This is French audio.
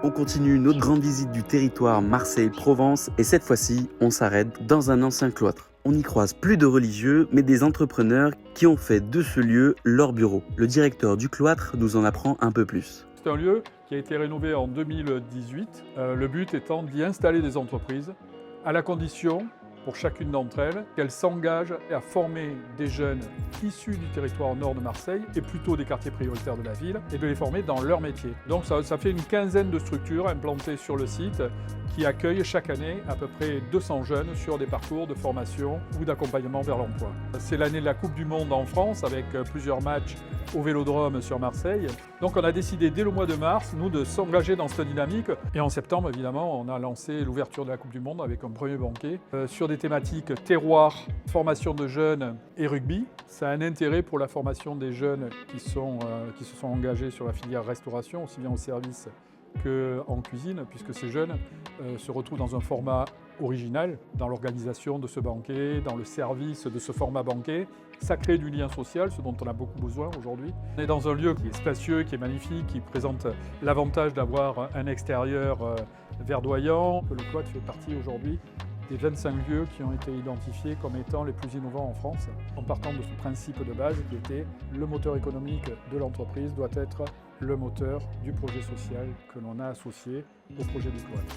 On continue notre grande visite du territoire Marseille-Provence et cette fois-ci, on s'arrête dans un ancien cloître. On y croise plus de religieux, mais des entrepreneurs qui ont fait de ce lieu leur bureau. Le directeur du cloître nous en apprend un peu plus. C'est un lieu qui a été rénové en 2018, le but étant d'y installer des entreprises à la condition, pour chacune d'entre elles, qu'elles s'engagent à former des jeunes issus du territoire nord de Marseille et plutôt des quartiers prioritaires de la ville et de les former dans leur métier. Donc ça fait une quinzaine de structures implantées sur le site qui accueillent chaque année à peu près 200 jeunes sur des parcours de formation ou d'accompagnement vers l'emploi. C'est l'année de la Coupe du Monde en France avec plusieurs matchs au Vélodrome sur Marseille. Donc on a décidé dès le mois de mars, nous, de s'engager dans cette dynamique. Et en septembre, évidemment, on a lancé l'ouverture de la Coupe du Monde avec un premier banquet sur des thématiques terroir, formation de jeunes et rugby. Ça a un intérêt pour la formation des jeunes qui se sont engagés sur la filière restauration, aussi bien au service qu'en cuisine, puisque ces jeunes se retrouvent dans un format original, dans l'organisation de ce banquet, dans le service de ce format banquet. Ça crée du lien social, ce dont on a beaucoup besoin aujourd'hui. On est dans un lieu qui est spacieux, qui est magnifique, qui présente l'avantage d'avoir un extérieur verdoyant. Le cloître fait partie aujourd'hui des 25 lieux qui ont été identifiés comme étant les plus innovants en France, en partant de ce principe de base qui était le moteur économique de l'entreprise doit être le moteur du projet social que l'on a associé au projet du cloître.